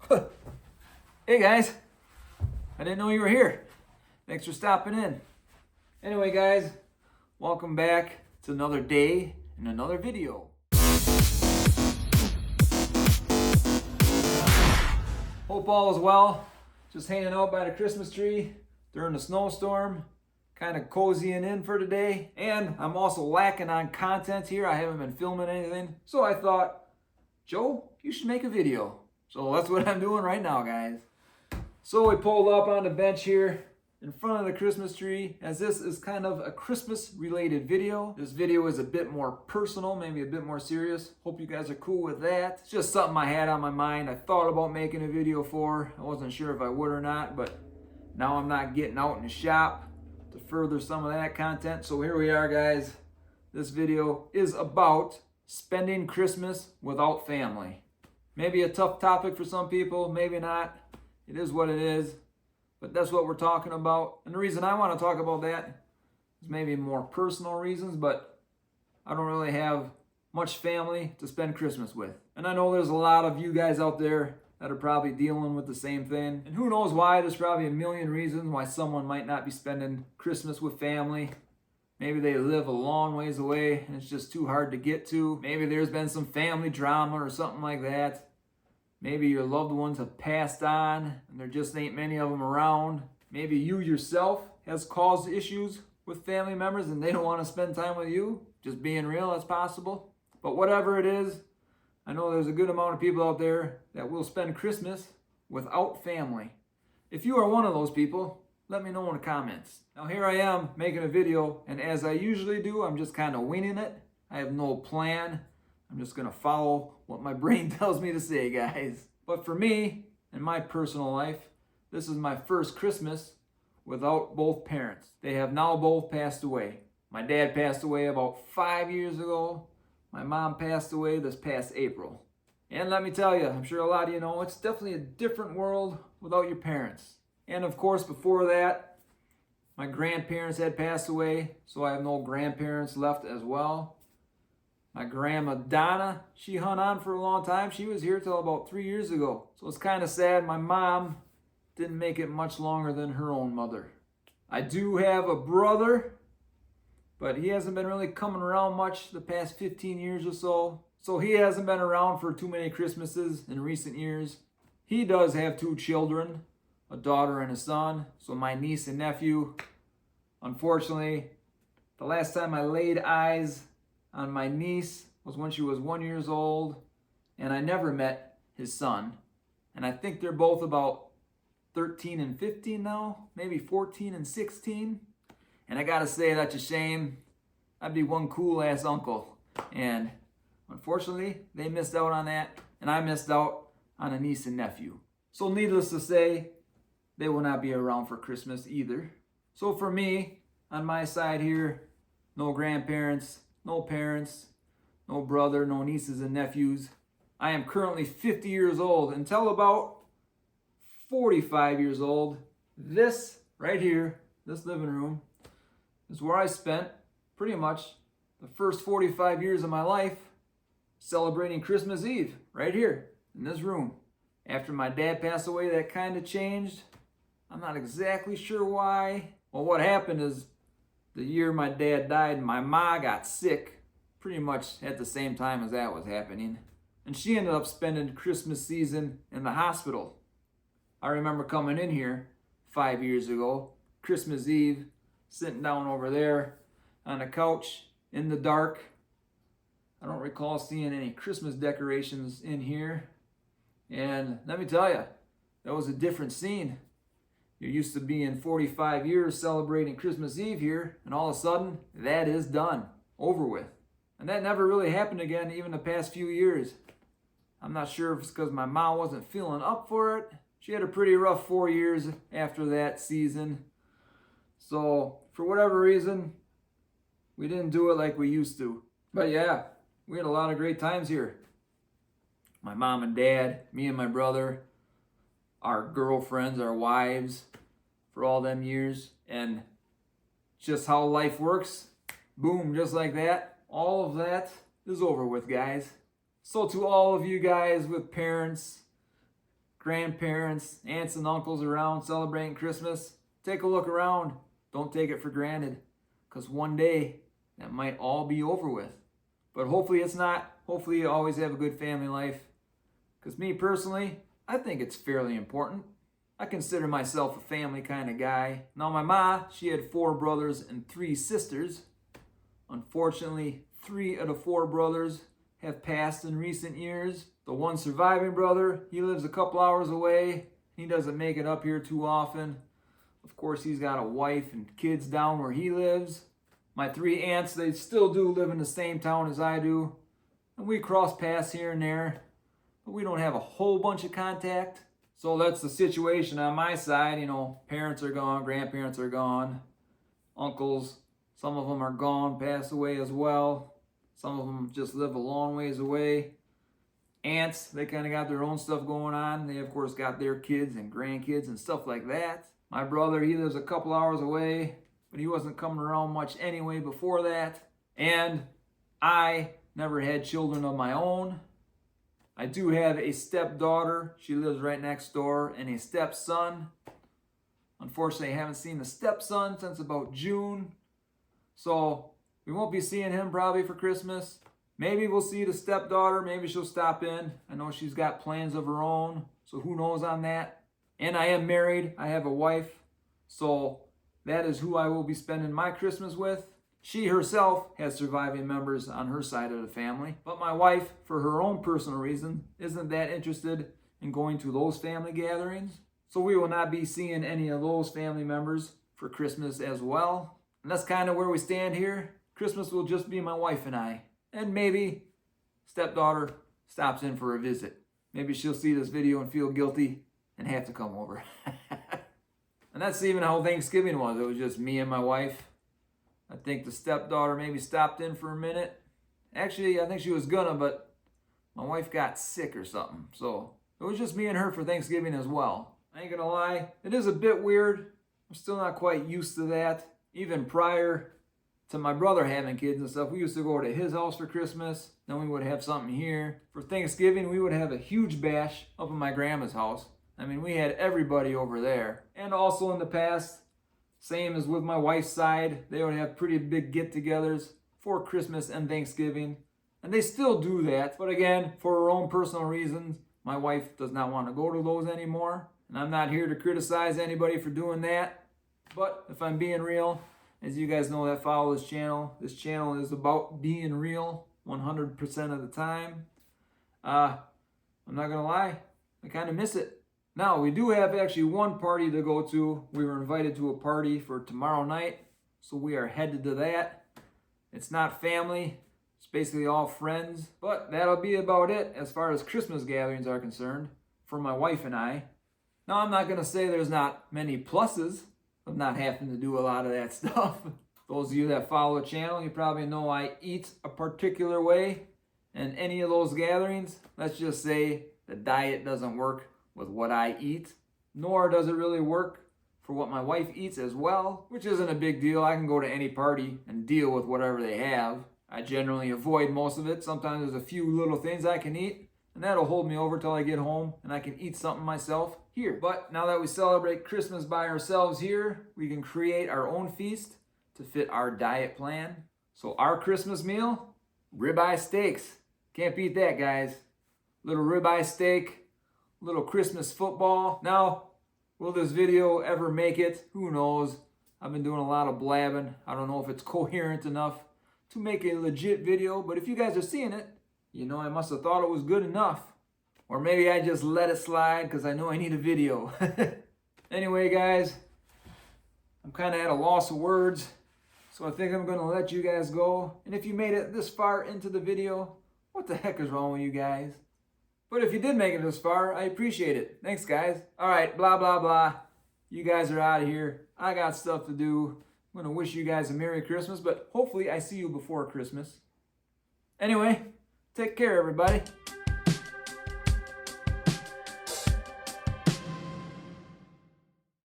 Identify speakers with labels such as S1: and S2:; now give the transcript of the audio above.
S1: Hey guys, I didn't know you were here. Thanks for stopping in. Anyway guys, welcome back to another day and another video. Hope all is well. Just hanging out by the Christmas tree during the snowstorm. Kind of cozying in for today. And I'm also lacking on content here. I haven't been filming anything. So I thought, Joe, you should make a video. So that's what I'm doing right now, guys. So we pulled up on the bench here in front of the Christmas tree, as this is kind of a Christmas related video. This video is a bit more personal, maybe a bit more serious. Hope you guys are cool with that. It's just something I had on my mind. I thought about making a video for. I wasn't sure if I would or not, but now I'm not getting out in the shop to further some of that content. So here we are, guys. This video is about spending Christmas without family. Maybe a tough topic for some people, maybe not. It is what it is, but that's what we're talking about. And the reason I want to talk about that is maybe more personal reasons, but I don't really have much family to spend Christmas with. And I know there's a lot of you guys out there that are probably dealing with the same thing. And who knows why, there's probably a million reasons why someone might not be spending Christmas with family. Maybe they live a long ways away and it's just too hard to get to. Maybe there's been some family drama or something like that. Maybe your loved ones have passed on and there just ain't many of them around. Maybe you yourself has caused issues with family members and they don't want to spend time with you. Just being real, that's possible. But whatever it is, I know there's a good amount of people out there that will spend Christmas without family. If you are one of those people, let me know in the comments. Now here I am making a video, and as I usually do, I'm just kind of winging it. I have no plan. I'm just going to follow what my brain tells me to say, guys. But for me, in my personal life, this is my first Christmas without both parents. They have now both passed away. My dad passed away about 5 years ago. My mom passed away this past April. And let me tell you, I'm sure a lot of you know, it's definitely a different world without your parents. And of course, before that, my grandparents had passed away, so I have no grandparents left as well. My grandma Donna, she hung on for a long time. She was here till about 3 years ago. So it's kind of sad. My mom didn't make it much longer than her own mother. I do have a brother, but he hasn't been really coming around much the past 15 years or so. So he hasn't been around for too many Christmases in recent years. He does have 2 children, a daughter and a son. So my niece and nephew, unfortunately, the last time I laid eyes on my niece was when she was 1 year old, and I never met his son. And I think they're both about 13 and 15 now, maybe 14 and 16. And I gotta say, that's a shame. I'd be one cool ass uncle. And unfortunately, they missed out on that, and I missed out on a niece and nephew. So needless to say, they will not be around for Christmas either. So for me, on my side here, no grandparents, no parents, no brother, no nieces and nephews. I am currently 50 years old. Until about 45 years old, this right here, this living room, is where I spent pretty much the first 45 years of my life celebrating Christmas Eve, right here in this room. After my dad passed away, that kind of changed. I'm not exactly sure why. Well, what happened is the year my dad died, my ma got sick pretty much at the same time as that was happening. And she ended up spending Christmas season in the hospital. I remember coming in here 5 years ago, Christmas Eve, sitting down over there on the couch in the dark. I don't recall seeing any Christmas decorations in here. And let me tell you, that was a different scene. You're used to being 45 years celebrating Christmas Eve here, and all of a sudden, that is done, over with. And that never really happened again, even the past few years. I'm not sure if it's because my mom wasn't feeling up for it. She had a pretty rough 4 years after that season. So, for whatever reason, we didn't do it like we used to. But yeah, we had a lot of great times here. My mom and dad, me and my brother, our girlfriends, our wives, for all them years. And just how life works, boom, just like that, all of that is over with, guys. So to all of you guys with parents, grandparents, aunts and uncles around celebrating Christmas, take a look around. Don't take it for granted, because one day that might all be over with. But hopefully it's not. Hopefully you always have a good family life. Because me personally, I think it's fairly important. I consider myself a family kind of guy. Now my ma, she had 4 brothers and 3 sisters. Unfortunately, 3 of the 4 brothers have passed in recent years. The one surviving brother, he lives a couple hours away. He doesn't make it up here too often. Of course, he's got a wife and kids down where he lives. My 3 aunts, they still do live in the same town as I do. And we cross paths here and there, but we don't have a whole bunch of contact. So that's the situation on my side. You know, parents are gone, grandparents are gone, uncles, some of them are gone, passed away as well. Some of them just live a long ways away. Aunts, they kind of got their own stuff going on. They, of course, got their kids and grandkids and stuff like that. My brother, he lives a couple hours away, but he wasn't coming around much anyway before that. And I never had children of my own. I do have a stepdaughter. She lives right next door, and a stepson. Unfortunately, I haven't seen the stepson since about June. So we won't be seeing him probably for Christmas. Maybe we'll see the stepdaughter. Maybe she'll stop in. I know she's got plans of her own, so who knows on that. And I am married. I have a wife. So that is who I will be spending my Christmas with. She herself has surviving members on her side of the family. But my wife, for her own personal reason, isn't that interested in going to those family gatherings. So we will not be seeing any of those family members for Christmas as well. And that's kind of where we stand here. Christmas will just be my wife and I. And maybe stepdaughter stops in for a visit. Maybe she'll see this video and feel guilty and have to come over. And that's even how Thanksgiving was. It was just me and my wife. I think the stepdaughter maybe stopped in for a minute. Actually, I think she was gonna, but my wife got sick or something. So it was just me and her for Thanksgiving as well. I ain't gonna lie, it is a bit weird. I'm still not quite used to that. Even prior to my brother having kids and stuff, we used to go to his house for Christmas. Then we would have something here. For Thanksgiving, we would have a huge bash up at my grandma's house. I mean, we had everybody over there. And also in the past, same as with my wife's side, they would have pretty big get-togethers for Christmas and Thanksgiving. And they still do that. But again, for her own personal reasons, my wife does not want to go to those anymore. And I'm not here to criticize anybody for doing that. But if I'm being real, as you guys know that follow this channel is about being real 100% of the time. I'm not going to lie, I kind of miss it. Now, we do have actually one party to go to. We were invited to a party for tomorrow night, so we are headed to that. It's not family, it's basically all friends. But that'll be about it as far as Christmas gatherings are concerned for my wife and I. Now, I'm not going to say there's not many pluses of not having to do a lot of that stuff. Those of you that follow the channel, you probably know I eat a particular way. And any of those gatherings, let's just say the diet doesn't work with what I eat, nor does it really work for what my wife eats as well, which isn't a big deal. I can go to any party and deal with whatever they have. I generally avoid most of it. Sometimes there's a few little things I can eat, and that'll hold me over till I get home and I can eat something myself here. But now that we celebrate Christmas by ourselves here, we can create our own feast to fit our diet plan. So our Christmas meal, ribeye steaks. Can't beat that, guys. Little ribeye steak, little Christmas football. Now, will this video ever make it? Who knows? I've been doing a lot of blabbing. I don't know if it's coherent enough to make a legit video, but if you guys are seeing it, you know I must have thought it was good enough. Or maybe I just let it slide because I know I need a video. Anyway, guys, I'm kind of at a loss of words, so I think I'm going to let you guys go. And if you made it this far into the video, what the heck is wrong with you guys? But if you did make it this far, I appreciate it. Thanks, guys. All right, blah, blah, blah. You guys are out of here. I got stuff to do. I'm going to wish you guys a Merry Christmas, but hopefully I see you before Christmas. Anyway, take care, everybody.